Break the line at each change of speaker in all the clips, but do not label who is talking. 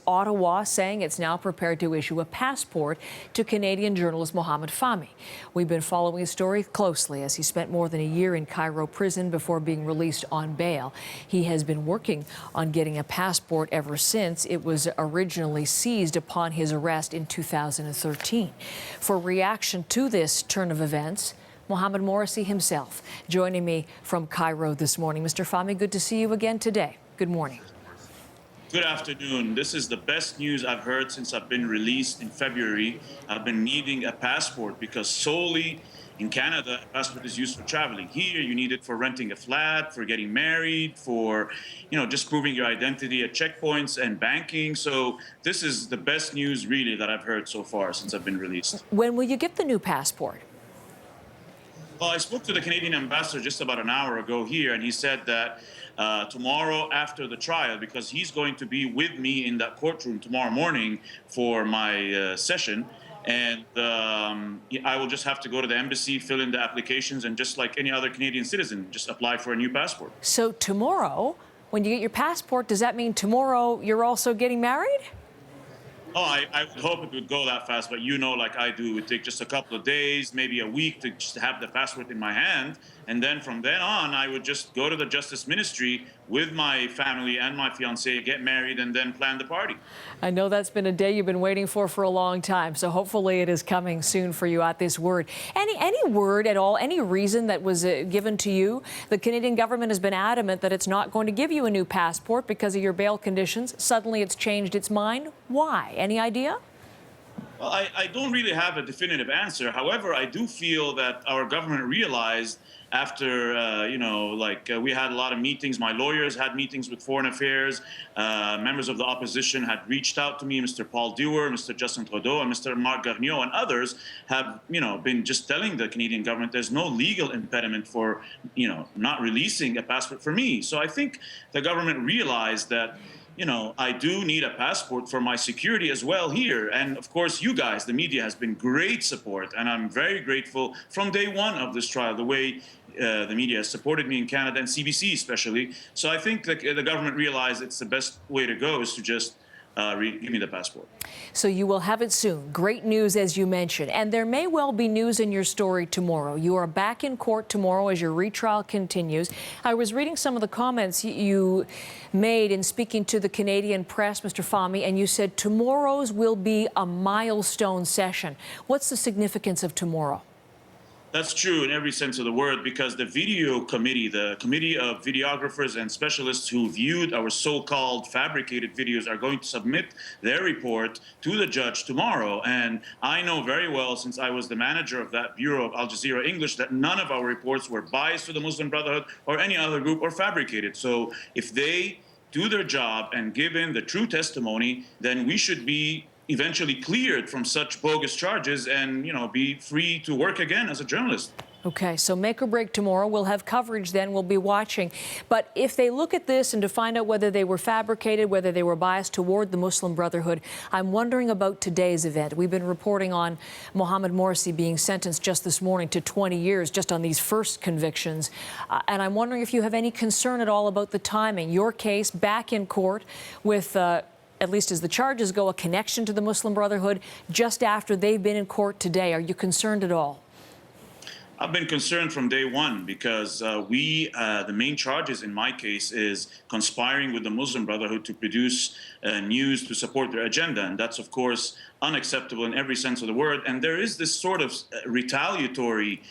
Ottawa saying it's now prepared to issue a passport to Canadian journalist Mohamed Fahmy. We've been following his story closely as he spent more than a year in Cairo prison before being released on bail. He has been working on getting a passport ever since it was originally seized upon his arrest in 2013. For reaction to this turn of events, Mohamed Morsi himself joining me from Cairo this morning. Mr. Fahmy, good to see you again today. Good morning.
Good afternoon. This is the best news I've heard since I've been released in February. I've been needing a passport because solely in Canada, a passport is used for traveling. Here, you need it for renting a flat, for getting married, for, just proving your identity at checkpoints and banking. So this is the best news really that I've heard so far since I've been released.
When will you get the new passport?
Well, I spoke to the Canadian ambassador just about an hour ago here, and he said that tomorrow after the trial, because he's going to be with me in that courtroom tomorrow morning for my session, and I will just have to go to the embassy, fill in the applications, and just like any other Canadian citizen, just apply for a new passport.
So tomorrow, when you get your passport, does that mean tomorrow you're also getting married?
Oh, I would hope it would go that fast, but like I do, it would take just a couple of days, maybe a week to just have the passport in my hand. And then from then on, I would just go to the Justice Ministry with my family and my fiancée, get married, and then plan the party.
I know that's been a day you've been waiting for a long time, so hopefully it is coming soon for you at this word. Any word at all, any reason that was given to you? The Canadian government has been adamant that it's not going to give you a new passport because of your bail conditions. Suddenly it's changed its mind. Why? Any idea?
Well, I don't really have a definitive answer. However, I do feel that our government realized after, we had a lot of meetings. My lawyers had meetings with Foreign Affairs. Members of the opposition had reached out to me. Mr. Paul Dewar, Mr. Justin Trudeau, and Mr. Marc Garneau and others have, been just telling the Canadian government there's no legal impediment for, not releasing a passport for me. So I think the government realized that I do need a passport for my security as well here. And of course, you guys, the media, has been great support. And I'm very grateful from day one of this trial, the way the media has supported me in Canada and CBC especially. So I think that the government realized it's the best way to go is to just give me the passport.
So you will have it soon. Great news, as you mentioned. And there may well be news in your story tomorrow. You are back in court tomorrow as your retrial continues. I was reading some of the comments you made in speaking to the Canadian press, Mr. Fahmy, and you said tomorrow's will be a milestone session. What's the significance of tomorrow?
That's true in every sense of the word, because the video committee, the committee of videographers and specialists who viewed our so-called fabricated videos, are going to submit their report to the judge tomorrow. And I know very well, since I was the manager of that bureau of Al Jazeera English, that none of our reports were biased to the Muslim Brotherhood or any other group or fabricated. So if they do their job and give in the true testimony, then we should be eventually cleared from such bogus charges and, be free to work again as a journalist.
Okay, so make or break tomorrow. We'll have coverage then. We'll be watching. But if they look at this and to find out whether they were fabricated, whether they were biased toward the Muslim Brotherhood, I'm wondering about today's event. We've been reporting on Mohamed Morsi being sentenced just this morning to 20 years just on these first convictions. And I'm wondering if you have any concern at all about the timing. Your case back in court with at least as the charges go, a connection to the Muslim Brotherhood just after they've been in court today. Are you concerned at all?
I've been concerned from day one because the main charges in my case is conspiring with the Muslim Brotherhood to produce news to support their agenda. And that's, of course, unacceptable in every sense of the word. And there is this sort of retaliatory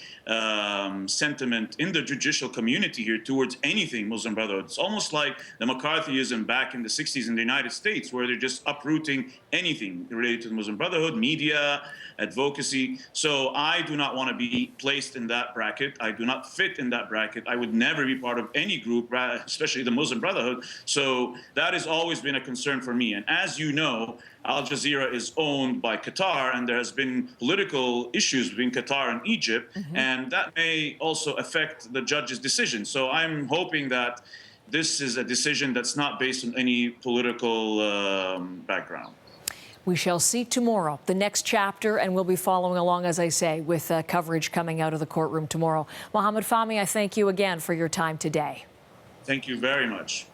sentiment in the judicial community here towards anything Muslim Brotherhood. It's almost like the McCarthyism back in the 60s in the United States, where they're just uprooting anything related to the Muslim Brotherhood, media, advocacy. So I do not want to be placed in that bracket. I do not fit in that bracket. I would never be part of any group, especially the Muslim Brotherhood. So that has always been a concern for me. And as you know, Al Jazeera is owned by Qatar, and there has been political issues between Qatar and Egypt, and that may also affect the judge's decision. So I'm hoping that this is a decision that's not based on any political background.
We shall see tomorrow the next chapter, and we'll be following along, as I say, with coverage coming out of the courtroom tomorrow. Mohamed Fahmy, I thank you again for your time today.
Thank you very much.